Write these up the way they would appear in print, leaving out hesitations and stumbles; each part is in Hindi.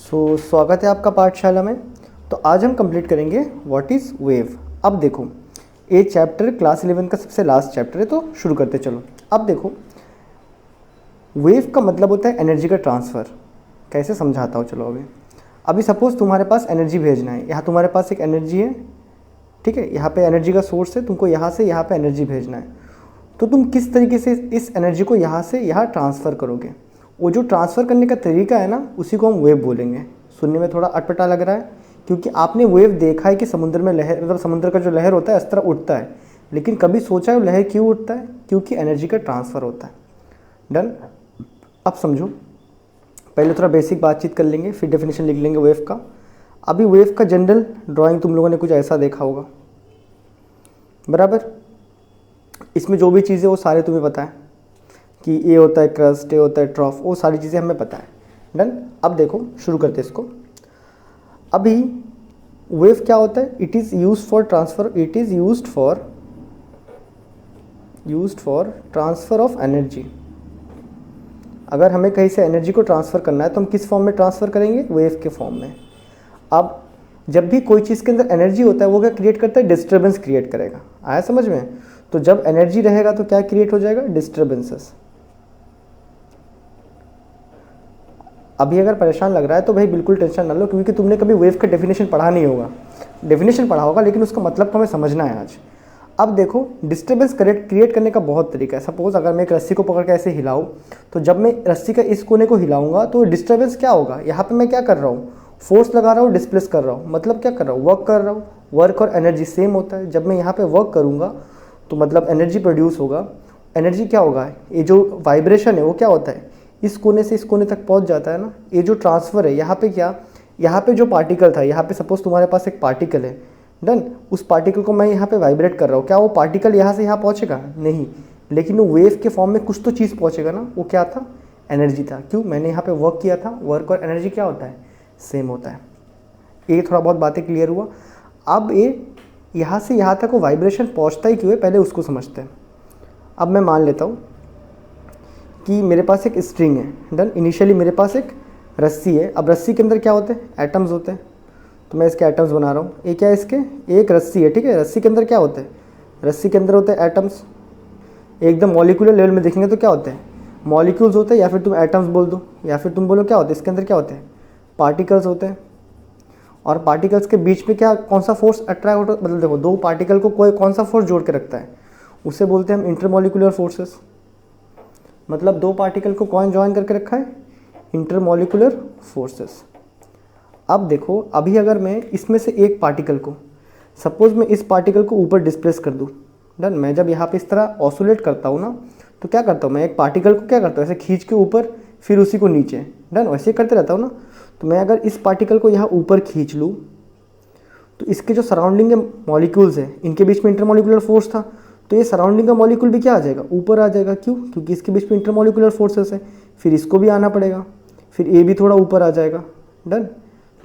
स्वागत है आपका पाठशाला में। तो आज हम कंप्लीट करेंगे व्हाट इज़ वेव। अब देखो, ये चैप्टर क्लास 11 का सबसे लास्ट चैप्टर है, तो शुरू करते चलो। अब देखो, वेव का मतलब होता है एनर्जी का ट्रांसफ़र। कैसे समझाता हूँ, चलो। अभी सपोज़ तुम्हारे पास एनर्जी भेजना है। यहाँ तुम्हारे पास एक एनर्जी है, ठीक है। यहाँ पे एनर्जी का सोर्स है, तुमको यहाँ से यहाँ पे एनर्जी भेजना है। तो तुम किस तरीके से इस एनर्जी को यहाँ से यहाँ ट्रांसफ़र करोगे, वो जो ट्रांसफ़र करने का तरीका है ना, उसी को हम वेव बोलेंगे। सुनने में थोड़ा अटपटा लग रहा है, क्योंकि आपने वेव देखा है कि समुद्र में लहर, मतलब समुद्र का जो लहर होता है इस तरह उठता है, लेकिन कभी सोचा है वो लहर क्यों उठता है? क्योंकि एनर्जी का ट्रांसफ़र होता है। डन। अब समझो, पहले थोड़ा बेसिक बातचीत कर लेंगे, फिर डेफिनेशन लिख लेंगे वेव का। अभी वेव का जनरल ड्राइंग तुम लोगों ने कुछ ऐसा देखा होगा, बराबर। इसमें जो भी चीज़ें वो सारे तुम्हें पता है कि ये होता है क्रस्ट, ये होता है ट्रॉफ, वो सारी चीज़ें हमें पता है। डन। अब देखो, शुरू करते हैं इसको। अभी वेव क्या होता है? It is used for transfer, it is used for transfer of energy. अगर हमें कहीं से एनर्जी को ट्रांसफ़र करना है तो हम किस फॉर्म में ट्रांसफ़र करेंगे? वेव के फॉर्म में। अब जब भी कोई चीज़ के अंदर एनर्जी होता है, वो क्या क्रिएट करता है? डिस्टर्बेंस क्रिएट करेगा। आया समझ में? तो जब एनर्जी रहेगा तो क्या क्रिएट हो जाएगा? डिस्टर्बेंसेस। अभी अगर परेशान लग रहा है तो भाई बिल्कुल टेंशन ना लो, क्योंकि तुमने कभी वेव का डेफिनेशन पढ़ा नहीं होगा। डेफिनेशन पढ़ा होगा, लेकिन उसका मतलब को हमें समझना है आज। अब देखो, डिस्टर्बेंस क्रिएट करने का बहुत तरीका है। सपोज अगर मैं एक रस्सी को पकड़ के ऐसे हिलाऊं, तो जब मैं रस्सी का इस कोने को हिलाऊंगा तो डिस्टर्बेंस क्या होगा? यहाँ पे मैं क्या कर रहा हूँ? फोर्स लगा रहा हूँ, डिस्प्लेस कर रहा हूँ। मतलब क्या कर रहा हूँ? वर्क कर रहा हूँ। वर्क और एनर्जी सेम होता है। जब मैं यहाँ पे वर्क करूँगा तो मतलब एनर्जी प्रोड्यूस होगा। एनर्जी क्या होगा? ये जो वाइब्रेशन है वो क्या होता है? इस कोने से इस कोने तक पहुँच जाता है ना। ये जो ट्रांसफ़र है, यहाँ पे क्या, यहाँ पे जो पार्टिकल था, यहाँ पे सपोज तुम्हारे पास एक पार्टिकल है। डन। उस पार्टिकल को मैं यहाँ पे वाइब्रेट कर रहा हूँ। क्या वो पार्टिकल यहाँ से यहाँ पहुँचेगा? नहीं। लेकिन वो वेव के फॉर्म में कुछ तो चीज़ पहुँचेगा ना। वो क्या था? एनर्जी था। क्यों? मैंने यहाँ पे वर्क किया था। वर्क और एनर्जी क्या होता है? सेम होता है। ये थोड़ा बहुत बातें क्लियर हुआ। अब ये यहाँ से यहाँ तक वो वाइब्रेशन पहुँचता ही क्यों है, पहले उसको समझते हैं। अब मैं मान लेता हूँ कि मेरे पास एक स्ट्रिंग है। डन। इनिशियली मेरे पास एक रस्सी है। अब रस्सी के अंदर क्या होते हैं? एटम्स होते हैं। तो मैं इसके एटम्स बना रहा हूँ। ये क्या है? इसके एक रस्सी है, ठीक है। रस्सी के अंदर क्या होते हैं? रस्सी के अंदर होते हैं एटम्स। एकदम मॉलिक्यूलर लेवल में देखेंगे तो क्या होते हैं? मॉलिक्यूल्स होते हैं, या फिर तुम एटम्स बोल दो, या फिर तुम बोलो क्या होते हैं? इसके अंदर क्या होते हैं? पार्टिकल्स होते हैं। और पार्टिकल्स के बीच में क्या, कौन सा फोर्स अट्रैक्ट होता है? मतलब देखो, दो पार्टिकल को कोई कौन सा फोर्स जोड़ के रखता है? उसे बोलते हैं हम इंटरमॉलिक्यूलर फोर्सेस। मतलब दो पार्टिकल को कौन ज्वाइन करके रखा है? Intermolecular forces. अब देखो, अभी अगर मैं इसमें से एक पार्टिकल को, सपोज मैं इस पार्टिकल को ऊपर डिस्प्लेस कर दूँ। डन। मैं जब यहाँ पे इस तरह ऑसोलेट करता हूँ ना, तो क्या करता हूँ? मैं एक पार्टिकल को क्या करता हूँ? ऐसे खींच के ऊपर, फिर उसी को नीचे। डन। वैसे करते रहता हूँ ना। तो मैं अगर इस पार्टिकल को यहाँ ऊपर खींच लूँ, तो इसके जो सराउंडिंग के मॉलिक्यूल्स हैं, इनके बीच में इंटरमॉलिक्यूलर फोर्स था, तो ये सराउंडिंग का मॉलिक्यूल भी क्या आ जाएगा? ऊपर आ जाएगा। क्यों? क्योंकि इसके बीच में इंटरमॉलिक्यूलर फोर्सेस है। फिर इसको भी आना पड़ेगा, फिर ये भी थोड़ा ऊपर आ जाएगा। डन।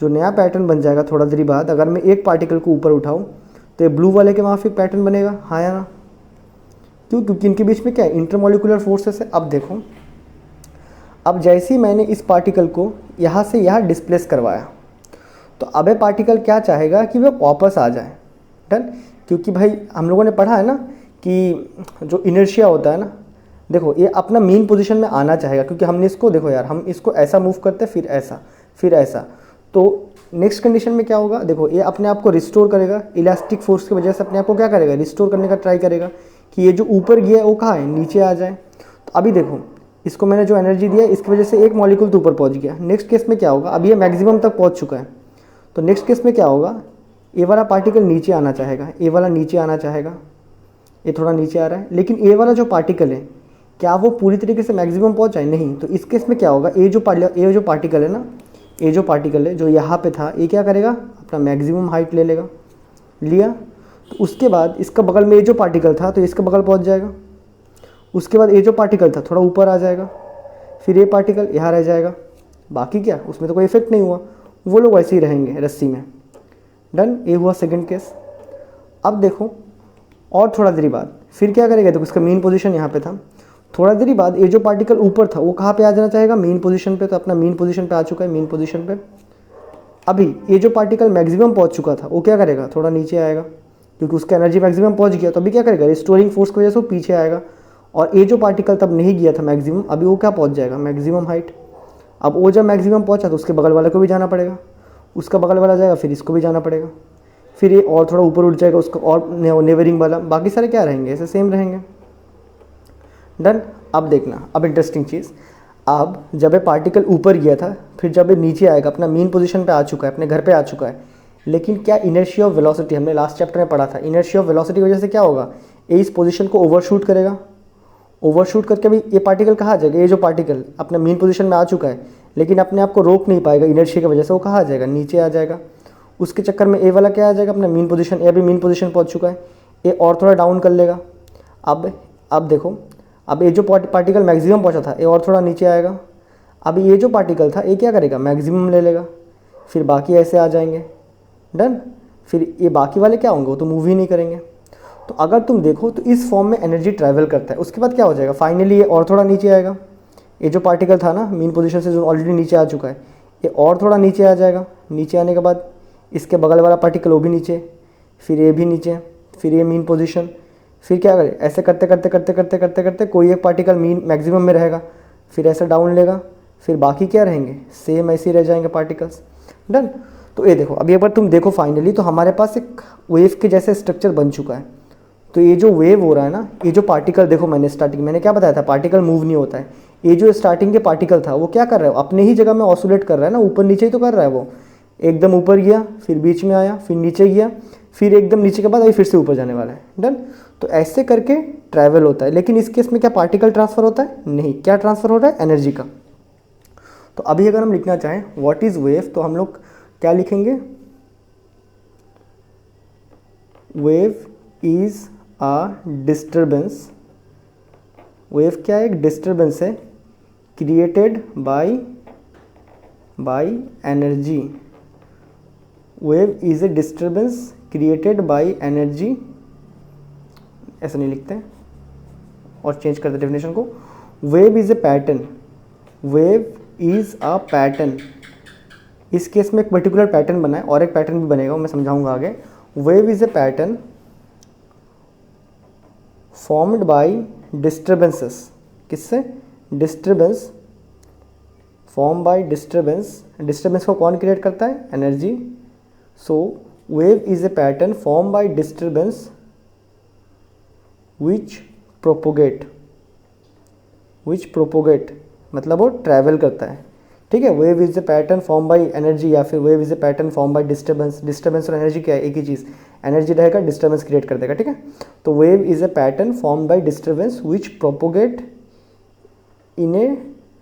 जो नया पैटर्न बन जाएगा थोड़ा देर बाद, अगर मैं एक पार्टिकल को ऊपर उठाऊं तो ये ब्लू वाले के वहाँ फिर पैटर्न बनेगा। हाँ या ना? क्यों? क्योंकि इनके बीच में क्या है? इंटरमॉलिक्यूलर फोर्सेस है। अब देखो, अब जैसे ही मैंने इस पार्टिकल को यहाँ से यहाँ डिस्प्लेस करवाया, तो अब ये पार्टिकल क्या चाहेगा? कि वह वापस आ जाए। डन। क्योंकि भाई हम लोगों ने पढ़ा है ना कि जो इनर्शिया होता है ना, देखो ये अपना मेन पोजीशन में आना चाहेगा। क्योंकि हमने इसको, देखो यार, हम इसको ऐसा मूव करते हैं, फिर ऐसा, फिर ऐसा। तो नेक्स्ट कंडीशन में क्या होगा? देखो, ये अपने आप को रिस्टोर करेगा। इलास्टिक फोर्स की वजह से अपने आप को क्या करेगा? रिस्टोर करने का ट्राई करेगा कि ये जो ऊपर गया है वो कहाँ है? नीचे आ जाए। तो अभी देखो, इसको मैंने जो एनर्जी दिया, इसकी वजह से एक मॉलिक्यूल तो ऊपर पहुँच गया। नेक्स्ट केस में क्या होगा? अभी ये मैक्सिमम तक पहुँच चुका है। तो नेक्स्ट केस में क्या होगा? ए वाला पार्टिकल नीचे आना चाहेगा, ए वाला नीचे आना चाहेगा। ये थोड़ा नीचे आ रहा है, लेकिन ए वाला जो पार्टिकल है, क्या वो पूरी तरीके से मैक्सिमम पहुँच जाए? नहीं। तो इस केस में क्या होगा? ए जो पार्टिकल है ना, ये जो पार्टिकल है जो यहाँ पे था, ये क्या करेगा? अपना मैक्सिमम हाइट ले लेगा। लिया, तो उसके बाद इसका बगल में ये जो पार्टिकल था, तो इसका बगल पहुँच जाएगा। उसके बाद ये जो पार्टिकल था थोड़ा ऊपर आ जाएगा, फिर ये पार्टिकल यहाँ रह जाएगा। बाकी क्या, उसमें तो कोई इफेक्ट नहीं हुआ, वो लोग वैसे ही रहेंगे रस्सी में। डन। ये हुआ सेकंड केस। अब देखो, और थोड़ा देरी बाद फिर क्या करेगा? देखो, इसका मेन पोजीशन यहाँ पे था। थोड़ा देरी बाद ये जो पार्टिकल ऊपर था वो कहाँ पे आ जाना चाहेगा? मेन पोजीशन पे। तो अपना मेन पोजीशन पे आ चुका है। मेन पोजीशन पे अभी ये जो पार्टिकल मैक्सिमम पहुंच चुका था वो क्या करेगा, थोड़ा नीचे आएगा, क्योंकि उसका एनर्जी मैक्सिमम पहुंच गया, तो अभी क्या करेगा, रिस्टोरिंग फोर्स की वजह से वो पीछे आएगा। और ये जो पार्टिकल तब नहीं गया था मैक्सिमम, अभी वो क्या पहुंच जाएगा, मैक्सिमम हाइट। अब वो जब मैक्सिमम पहुंचा तो उसके बगल वाले को भी जाना पड़ेगा, उसका बगल वाला जाएगा, फिर इसको भी जाना पड़ेगा, फिर ये और थोड़ा ऊपर उठ जाएगा उसका और नेबरिंग वाला, बाकी सारे क्या रहेंगे, ऐसे सेम रहेंगे। डन। अब देखना, अब इंटरेस्टिंग चीज़, अब जब ये पार्टिकल ऊपर गया था, फिर जब ये नीचे आएगा, अपना मीन पोजीशन पे आ चुका है, अपने घर पे आ चुका है, लेकिन क्या इनर्शिया ऑफ वेलोसिटी, हमने लास्ट चैप्टर में पढ़ा था, इनर्शिया ऑफ वेलोसिटी की वजह से क्या होगा, ये इस पोजीशन को ओवरशूट करेगा। ओवरशूट करके भी ये पार्टिकल कहाँ आ जाएगा, ये जो पार्टिकल अपने मीन पोजीशन में आ चुका है लेकिन अपने आप को रोक नहीं पाएगा इनर्शिया की वजह से, वो कहाँ आ जाएगा, नीचे आ जाएगा। उसके चक्कर में ए वाला क्या आ जाएगा, अपना मीन पोजीशन, ये अभी मीन पोजीशन पहुँच चुका है, ये और थोड़ा डाउन कर लेगा। अब देखो, अब ये जो पार्टिकल मैक्सिमम पहुँचा था ये और थोड़ा नीचे आएगा। अब ये जो पार्टिकल था ये क्या करेगा, मैक्सिमम ले लेगा, फिर बाकी ऐसे आ जाएंगे। डन। फिर ये बाकी वाले क्या होंगे, वो तो मूव ही नहीं करेंगे। तो अगर तुम देखो तो इस फॉर्म में एनर्जी ट्रैवल करता है। उसके बाद क्या हो जाएगा, फाइनली ये और थोड़ा नीचे आएगा, ये जो पार्टिकल था ना मीन पोजीशन से जो ऑलरेडी नीचे आ चुका है, ये और थोड़ा नीचे आ जाएगा। नीचे आने के बाद इसके बगल वाला पार्टिकल वो भी नीचे, फिर ये भी नीचे, फिर ये मीन पोजीशन, फिर क्या करे, ऐसे करते करते करते करते करते करते कोई एक पार्टिकल मीन मैक्सिमम में रहेगा, फिर ऐसे डाउन लेगा, फिर बाकी क्या रहेंगे, सेम ऐसे ही रह जाएंगे पार्टिकल्स। डन। तो ये देखो, अभी एक बार तुम देखो फाइनली तो हमारे पास एक वेव के जैसे स्ट्रक्चर बन चुका है। तो ये जो वेव हो रहा है ना, ये जो पार्टिकल देखो, मैंने स्टार्टिंग मैंने क्या बताया था, पार्टिकल मूव नहीं होता है। ये जो स्टार्टिंग के पार्टिकल था वो क्या कर रहा है, अपने ही जगह में ऑसिलेट कर रहा है ना, ऊपर नीचे ही तो कर रहा है। वो एकदम ऊपर गया, फिर बीच में आया, फिर नीचे गया, फिर एकदम नीचे के बाद अभी फिर से ऊपर जाने वाला है। डन। तो ऐसे करके ट्रैवल होता है। लेकिन इस केस में क्या पार्टिकल ट्रांसफर होता है, नहीं। क्या ट्रांसफर हो रहा है, एनर्जी का। तो अभी अगर हम लिखना चाहें व्हाट इज वेव, तो हम लोग क्या लिखेंगे, wave is a disturbance. Wave क्या है, एक डिस्टर्बेंस है, created by energy. Wave is a disturbance created by energy, ऐसा नहीं लिखते और चेंज करते डेफिनेशन को। Wave is a pattern, wave is a pattern. इस केस में एक पर्टिकुलर पैटर्न बना है और एक पैटर्न भी बनेगा, मैं समझाऊंगा आगे। Wave is a pattern formed by disturbances. किससे, disturbance, form by disturbance. Disturbance को कौन क्रिएट करता है, energy. So wave is a pattern form by disturbance which propagate, मतलब वो ट्रैवल करता है। ठीक है, wave is a pattern form by energy, या फिर wave is a pattern form by disturbance. Disturbance और एनर्जी क्या है, एक ही चीज़, एनर्जी रहेगा, डिस्टर्बेंस क्रिएट कर देगा। ठीक है, तो wave is a pattern form by disturbance which propagate in a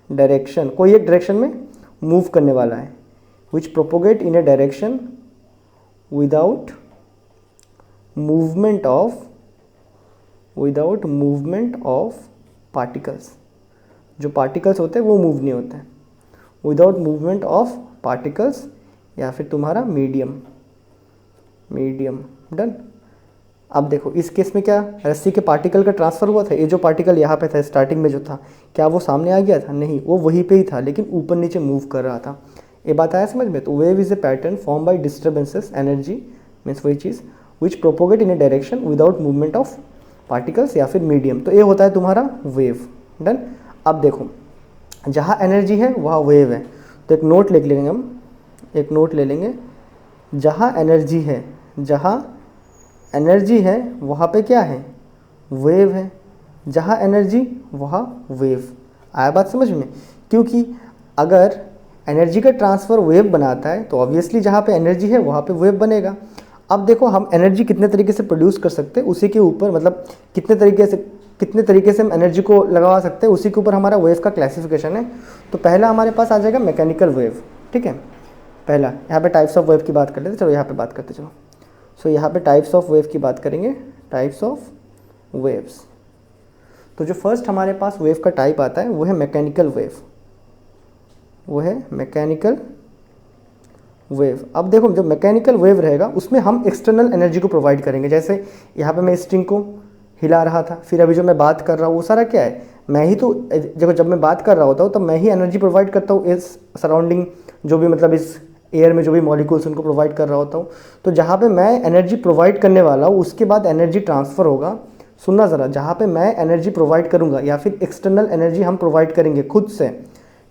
direction, कोई एक डायरेक्शन में मूव करने वाला है, which propagate in a direction without movement of particles. जो पार्टिकल्स होते हैं वो मूव नहीं होते हैं, विदाउट मूवमेंट ऑफ पार्टिकल्स, या फिर तुम्हारा मीडियम। डन। अब देखो इस केस में क्या, रस्सी के पार्टिकल का ट्रांसफर हुआ था। ये जो पार्टिकल यहाँ पे था स्टार्टिंग में जो था, क्या वो सामने आ गया था, नहीं, वो वहीं पे ही था लेकिन ऊपर नीचे मूव कर रहा था। ये बात आया समझ में। तो wave is a pattern form by disturbances, energy means वही चीज़, which propagate in a direction without movement of particles या फिर मीडियम। तो ये होता है तुम्हारा वेव। डन। अब देखो जहाँ एनर्जी है वहाँ वेव है, तो एक नोट लिख लेंगे हम, एक नोट ले लेंगे, जहाँ एनर्जी है वहाँ पे क्या है, वेव है। जहाँ एनर्जी वहाँ वेव। आया बात समझ में। क्योंकि अगर एनर्जी का ट्रांसफ़र वेव बनाता है तो ऑब्वियसली जहाँ पे एनर्जी है वहाँ पे वेव बनेगा। अब देखो हम एनर्जी कितने तरीके से प्रोड्यूस कर सकते हैं उसी के ऊपर, मतलब कितने तरीके से हम एनर्जी को लगा सकते हैं उसी के ऊपर हमारा वेव का क्लासिफिकेशन है। तो पहला हमारे पास आ जाएगा मैकेनिकल वेव। ठीक है, पहला यहाँ पे टाइप्स ऑफ वेव की बात कर लेते, चलो यहाँ पे बात करते चलो। सो यहाँ पे टाइप्स ऑफ वेव की बात करेंगे, टाइप्स ऑफ वेव्स। तो जो फर्स्ट हमारे पास वेव का टाइप आता है वो है मैकेनिकल वेव, वो है मैकेनिकल वेव। अब देखो जो मैकेनिकल वेव रहेगा उसमें हम एक्सटर्नल एनर्जी को प्रोवाइड करेंगे। जैसे यहाँ पे मैं स्ट्रिंग को हिला रहा था, फिर अभी जो मैं बात कर रहा हूँ वो सारा क्या है, मैं ही तो, देखो जब मैं बात कर रहा होता हूँ तब मैं ही एनर्जी प्रोवाइड करता हूँ इस सराउंडिंग, जो भी मतलब इस एयर में जो भी मॉलिक्यूल्स उनको प्रोवाइड कर रहा होता हूँ। तो जहाँ पे मैं एनर्जी प्रोवाइड करने वाला हूँ उसके बाद एनर्जी ट्रांसफ़र होगा। सुनना ज़रा, जहाँ पे मैं एनर्जी प्रोवाइड करूँगा या फिर एक्सटर्नल एनर्जी हम प्रोवाइड करेंगे खुद से,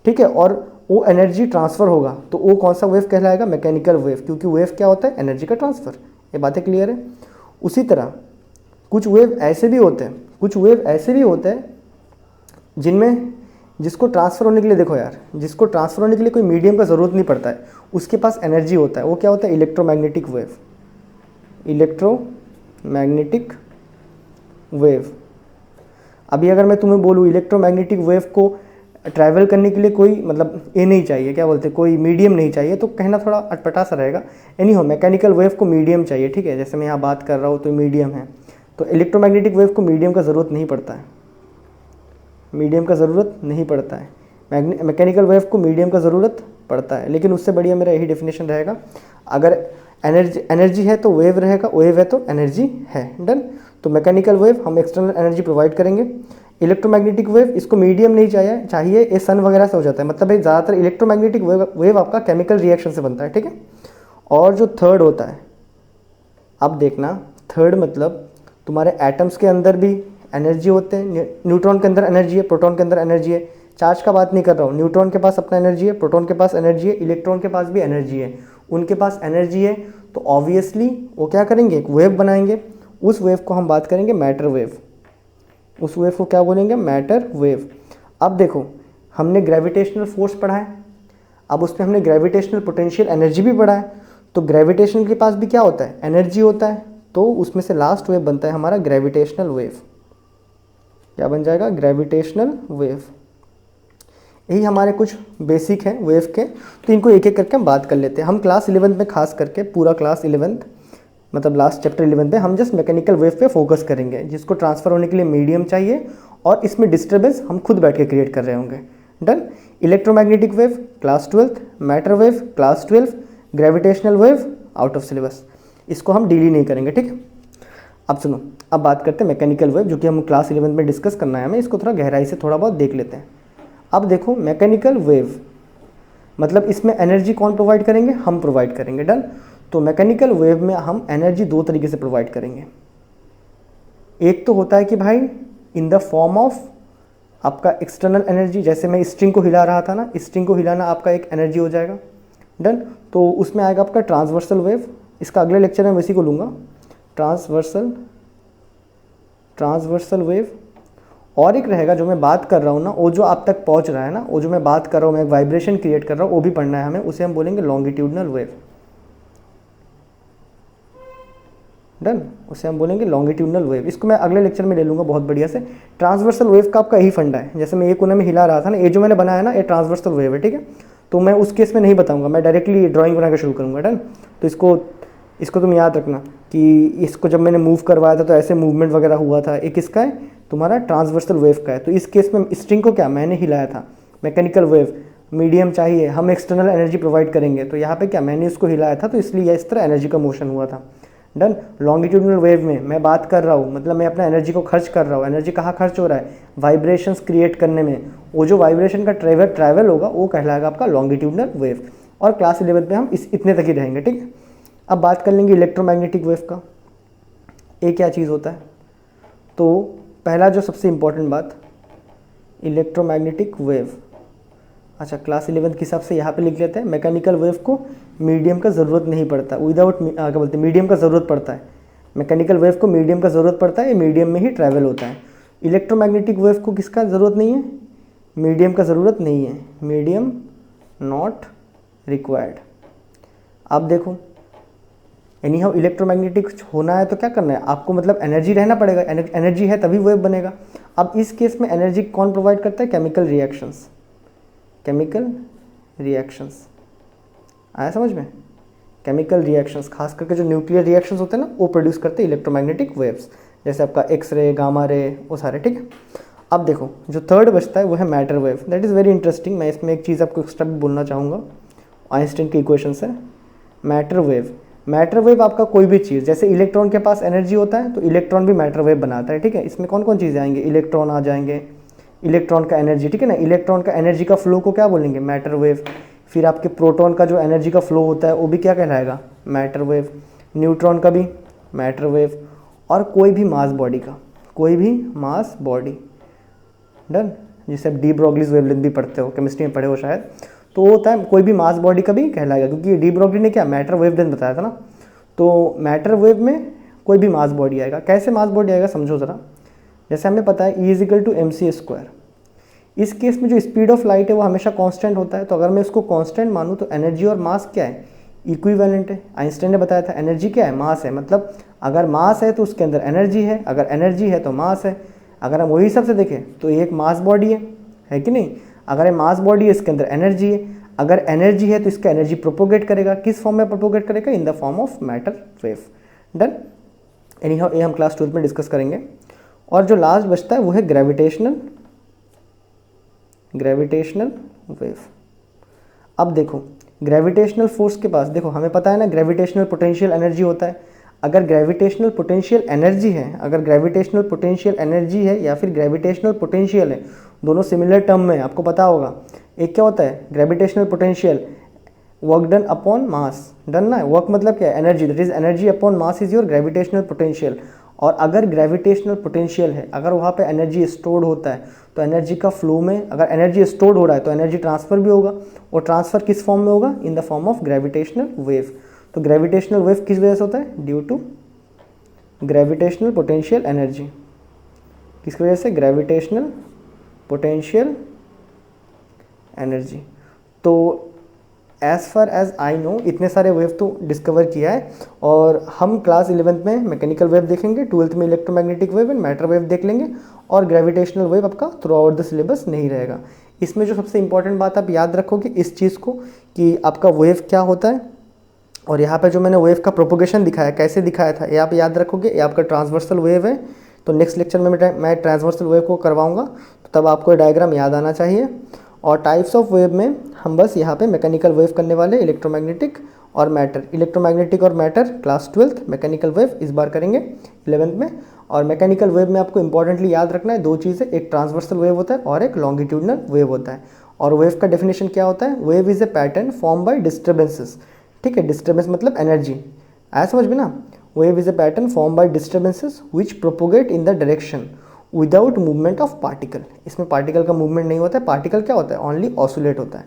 ठीक है, और वो एनर्जी ट्रांसफ़र होगा तो वो कौन सा वेव कहलाएगा? मैकेनिकल वेव, क्योंकि वेव क्या होता है? एनर्जी का ट्रांसफ़र। ये बातें क्लियर है? उसी तरह कुछ वेव ऐसे भी होते हैं, कुछ वेव ऐसे भी होते हैं जिनमें जिसको ट्रांसफ़र होने के लिए, देखो यार, जिसको ट्रांसफ़र होने के लिए कोई मीडियम का ज़रूरत नहीं पड़ता है, उसके पास एनर्जी होता है। वो क्या होता है? Electromagnetic wave. Electromagnetic wave. अभी अगर मैं तुम्हें बोलूँ इलेक्ट्रोमैग्नेटिक वेव को ट्रैवल करने के लिए कोई मतलब ये नहीं चाहिए, क्या बोलते हैं, कोई मीडियम नहीं चाहिए, तो कहना थोड़ा अटपटा सा रहेगा। एनी हो, मैकेनिकल वेव को मीडियम चाहिए, ठीक है, जैसे मैं यहाँ बात कर रहा हूँ तो मीडियम है, तो इलेक्ट्रोमैग्नेटिक वेव को मीडियम का ज़रूरत नहीं पड़ता है, मीडियम का ज़रूरत नहीं पड़ता है। मैकेनिकल वेव को मीडियम का ज़रूरत पड़ता है, लेकिन उससे बढ़िया मेरा यही डेफिनेशन रहेगा, अगर एनर्जी है तो वेव रहेगा, वेव है तो एनर्जी है। डन। तो मैकेनिकल वेव हम एक्सटर्नल एनर्जी प्रोवाइड करेंगे। इलेक्ट्रोमैग्नेटिक वेव, इसको मीडियम नहीं चाहिए, ये सन वगैरह से हो जाता है, मतलब भाई ज़्यादातर इलेक्ट्रोमैग्नेटिक वेव आपका केमिकल रिएक्शन से बनता है, ठीक है। और जो थर्ड होता है, अब देखना, थर्ड मतलब तुम्हारे एटम्स के अंदर भी एनर्जी होते हैं। न्यूट्रॉन के अंदर एनर्जी है, प्रोटॉन के अंदर एनर्जी है। चार्ज का बात नहीं कर रहा हूँ, न्यूट्रॉन के पास अपना एनर्जी है, प्रोटॉन के पास एनर्जी है, इलेक्ट्रॉन के पास भी एनर्जी है। उनके पास एनर्जी है तो ऑब्वियसली वो क्या करेंगे? एक वेव बनाएंगे। उस वेव को हम बात करेंगे मैटर वेव। उस वेव को क्या बोलेंगे? Matter wave. अब देखो, हमने ग्रेविटेशनल फोर्स पढ़ा है, अब उसमें हमने ग्रेविटेशनल पोटेंशियल एनर्जी भी पढ़ा है। तो ग्रेविटेशन के पास भी क्या होता है? एनर्जी होता है। तो उसमें से लास्ट वेव बनता है हमारा ग्रेविटेशनल वेव। क्या बन जाएगा? Gravitational wave. यही हमारे कुछ बेसिक हैं वेव के, तो इनको एक एक करके हम बात कर लेते हैं। हम क्लास 11th में खास करके, पूरा क्लास 11th मतलब लास्ट चैप्टर 11 में हम जस्ट मैकेनिकल वेव पे फोकस करेंगे, जिसको ट्रांसफ़र होने के लिए मीडियम चाहिए और इसमें डिस्टर्बेंस हम खुद बैठ के क्रिएट कर रहे होंगे। Done. Electromagnetic wave class 12th, matter wave class 12, gravitational wave out of syllabus, इसको हम डील ही नहीं करेंगे, ठीक है। अब सुनो, अब बात करते हैं मैकेनिकल वेव, जो कि हम क्लास 11 में डिस्कस करना है हमें, इसको थोड़ा गहराई से थोड़ा बहुत देख लेते हैं। अब देखो, मैकेनिकल वेव मतलब इसमें एनर्जी कौन प्रोवाइड करेंगे? हम प्रोवाइड करेंगे। डन। तो मैकेनिकल वेव में हम एनर्जी दो तरीके से प्रोवाइड करेंगे। एक तो होता है कि भाई इन द फॉर्म ऑफ आपका एक्सटर्नल एनर्जी, जैसे मैं स्ट्रिंग को हिला रहा था ना, स्ट्रिंग को हिलाना आपका एक एनर्जी हो जाएगा। डन। तो उसमें आएगा आपका ट्रांसवर्सल वेव, इसका अगले लेक्चर में इसी को लूँगा, ट्रांसवर्सल वेव। और एक रहेगा जो मैं बात कर रहा हूँ ना, वो जो आप तक पहुँच रहा है ना, वो जो मैं बात कर रहा हूँ, मैं एक वाइब्रेशन क्रिएट कर रहा हूँ, वो भी पढ़ना है हमें, उसे हम बोलेंगे लॉन्गिट्यूडनल वेव। डन। उसे हम बोलेंगे लॉन्गिट्यूडनल वेव। इसको मैं अगले लेक्चर में ले लूँगा बहुत बढ़िया से। ट्रांसवर्सल वेव का आपका यही फंडा है, जैसे मैं ये कोने में हिला रहा था ना, ये जो मैंने बनाया ना, ये ट्रांसवर्सल वेव है, ठीक है। तो मैं उस केस में नहीं बताऊँगा, मैं डायरेक्टली ड्राइंग बना के शुरू करूँगा। डन। तो इसको तुम याद रखना कि इसको जब मैंने मूव करवाया था तो ऐसे मूवमेंट वगैरह हुआ था। एक किसका है? तुम्हारा ट्रांसवर्सल वेव का है। तो इस केस में स्ट्रिंग को क्या मैंने हिलाया था, मैकेनिकल वेव, मीडियम चाहिए, हम एक्सटर्नल एनर्जी प्रोवाइड करेंगे, तो यहाँ पे क्या मैंने इसको हिलाया था, तो इसलिए इस तरह एनर्जी का मोशन हुआ था। डन। लॉन्गिट्यूडनल वेव में मैं बात कर रहा हूँ, मतलब मैं अपना एनर्जी को खर्च कर रहा हूँ। एनर्जी कहाँ खर्च हो रहा है? वाइब्रेशंस क्रिएट करने में। वो जो वाइब्रेशन का ट्रैवल होगा वो कहलाएगा आपका लॉन्गिट्यूडनल वेव। और क्लास 11 में हम इतने तक ही रहेंगे, ठीक है। अब बात कर लेंगे इलेक्ट्रोमैग्नेटिक वेव का। ये क्या चीज़ होता है? तो पहला जो सबसे इम्पोर्टेंट बात, इलेक्ट्रोमैग्नेटिक वेव। अच्छा, क्लास 11 के हिसाब से यहाँ पे लिख लेते हैं, मैकेनिकल वेव को मीडियम का ज़रूरत नहीं पड़ता, विदाउट क्या बोलते हैं, मीडियम का ज़रूरत पड़ता है। मैकेनिकल वेव को मीडियम का ज़रूरत पड़ता है, ये मीडियम में ही ट्रैवल होता है। इलेक्ट्रोमैग्नेटिक वेव को किसका ज़रूरत नहीं है? मीडियम का ज़रूरत नहीं है, मीडियम नॉट रिक्वायर्ड। अब देखो, एनी हाउ इलेक्ट्रोमैग्नेटिक होना है तो क्या करना है आपको? मतलब एनर्जी रहना पड़ेगा, एनर्जी है तभी वेव बनेगा। अब इस केस में एनर्जी कौन प्रोवाइड करता है? Chemical reactions. केमिकल रिएक्शंस आया समझ में? केमिकल रिएक्शंस, खास करके जो न्यूक्लियर रिएक्शंस होते हैं ना, वो प्रोड्यूस करते हैं इलेक्ट्रोमैग्नेटिक वेव्स, जैसे आपका एक्सरे, गामा रे, वो सारे, ठीक है। अब देखो, जो थर्ड बचता है वो है matter wave. That is very interesting. मैं इसमें एक चीज़ आपको एक्स्ट्रा भी बोलना चाहूँगा, आइंस्टाइन की इक्वेशन से। मैटर वेव, मैटर वेव आपका कोई भी चीज़, जैसे इलेक्ट्रॉन के पास एनर्जी होता है तो इलेक्ट्रॉन भी मैटर वेव बनाता है, ठीक है। इसमें कौन कौन चीज़ें आएंगे? इलेक्ट्रॉन आ जाएंगे, इलेक्ट्रॉन का एनर्जी, ठीक है ना। इलेक्ट्रॉन का एनर्जी का फ्लो को क्या बोलेंगे? Matter wave. फिर आपके प्रोटॉन का जो एनर्जी का फ्लो होता है वो भी क्या कहलाएगा, मैटर वेव। न्यूट्रॉन का भी मैटर वेव। और कोई भी मास बॉडी का, कोई भी मास बॉडी, डन, जिसे आप डी ब्रोगलीज वेवलेंथ भी पढ़ते हो, केमिस्ट्री में पढ़े हो शायद, तो वो होता है कोई भी मास बॉडी का भी कहलाएगा, क्योंकि डी ब्रोगली ने क्या मैटर वेवलेंथ बताया था ना। तो मैटर वेव में कोई भी मास बॉडी आएगा। कैसे मास बॉडी आएगा समझो ज़रा। जैसे हमें पता है E = mc²। इस केस में जो स्पीड ऑफ लाइट है वो हमेशा कांस्टेंट होता है, तो अगर मैं उसको कांस्टेंट मानूँ तो एनर्जी और मास क्या है, इक्विवेलेंट है। आइंस्टाइन ने बताया था एनर्जी क्या है, मास है। मतलब अगर मास है तो उसके अंदर एनर्जी है, अगर एनर्जी है तो मास है। अगर हम वही हिसाब से देखें तो ये एक मास बॉडी है कि नहीं। अगर ये मास बॉडी है इसके अंदर एनर्जी है, अगर एनर्जी है तो इसका एनर्जी प्रोपोगेट करेगा। किस फॉर्म में प्रोपोगेट करेगा, इन the form of matter wave. Done. Any how ये हम क्लास 12 में डिस्कस करेंगे। और जो लास्ट बचता है वो है ग्रेविटेशनल वेव। अब देखो ग्रेविटेशनल फोर्स के पास देखो, हमें पता है ना ग्रेविटेशनल पोटेंशियल एनर्जी होता है। अगर ग्रेविटेशनल पोटेंशियल एनर्जी है, अगर ग्रेविटेशनल पोटेंशियल एनर्जी है या फिर ग्रेविटेशनल पोटेंशियल है, दोनों सिमिलर टर्म में आपको पता होगा। एक क्या होता है gravitational potential, work done upon mass. Done ना, वर्क मतलब क्या है, energy, that is energy upon mass is your gravitational potential. और अगर ग्रेविटेशनल पोटेंशियल है, अगर वहाँ पे एनर्जी स्टोर्ड होता है, तो एनर्जी का फ्लो में अगर एनर्जी स्टोर्ड हो रहा है तो एनर्जी ट्रांसफर भी होगा। और ट्रांसफर किस फॉर्म में होगा, in the form of gravitational wave. तो ग्रेविटेशनल वेव किस वजह से होता है, due to gravitational potential energy. किसकी वजह से, ग्रेविटेशनल पोटेंशियल एनर्जी। तो as far as I know इतने सारे वेव तो डिस्कवर किया है। और हम क्लास 11th में मैकेनिकल वेव देखेंगे, 12th में electromagnetic wave and matter wave देख लेंगे। और ग्रेविटेशनल वेव आपका थ्रू आउट द सिलेबस नहीं रहेगा। इसमें जो सबसे इंपॉर्टेंट बात आप याद रखोगे इस चीज़ को कि आपका वेव क्या होता है। और यहाँ पे जो मैंने वेव का प्रोपोगेशन दिखाया, कैसे दिखाया था, ये आप याद रखोगे। ये आपका ट्रांसवर्सल वेव है। तो नेक्स्ट लेक्चर में मैं ट्रांसवर्सल वेव को करवाऊँगा, तो तब आपको डायग्राम याद आना चाहिए। और टाइप्स ऑफ वेव में हम बस यहाँ पे मैकेनिकल वेव करने वाले, इलेक्ट्रोमैग्नेटिक और मैटर। इलेक्ट्रोमैग्नेटिक और matter class 12th, mechanical wave इस बार करेंगे 11th में। और मैकेनिकल वेव में आपको इंपॉर्टेंटली याद रखना है दो चीज़ें, एक ट्रांसवर्सल वेव होता है और एक लॉन्गिट्यूडनल वेव होता है। और वेव का डेफिनेशन क्या होता है, wave is a pattern form by disturbances. ठीक है, डिस्टर्बेंस मतलब एनर्जी, आया समझ में ना। Wave is a pattern form by disturbances which propagate in the direction without movement of particle. इसमें पार्टिकल का मूवमेंट नहीं होता है। पार्टिकल क्या होता है, ओनली ऑसिलेट होता है।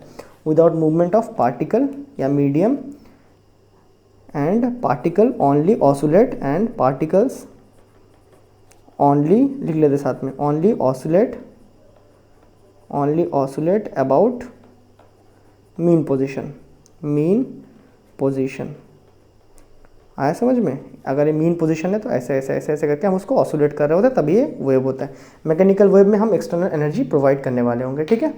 विदाउट मूवमेंट ऑफ पार्टिकल या medium and particle only oscillate and particles only, लिख लेते साथ में, only oscillate about mean position. आया समझ में। अगर ये मीन पोजीशन है तो ऐसे ऐसे ऐसे ऐसे करके हम उसको ऑसिलेट कर रहे होते हैं, तभी ये वेव होता है। मैकेनिकल वेव में हम एक्सटर्नल एनर्जी प्रोवाइड करने वाले होंगे। ठीक है,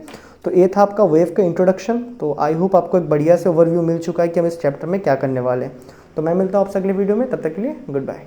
तो ये था आपका वेव का इंट्रोडक्शन। तो आई होप आपको एक बढ़िया से ओवरव्यू मिल चुका है कि हम इस चैप्टर में क्या करने वाले हैं। तो मैं मिलता हूँ आपसे अगले वीडियो में, तब तक के लिए गुड बाय।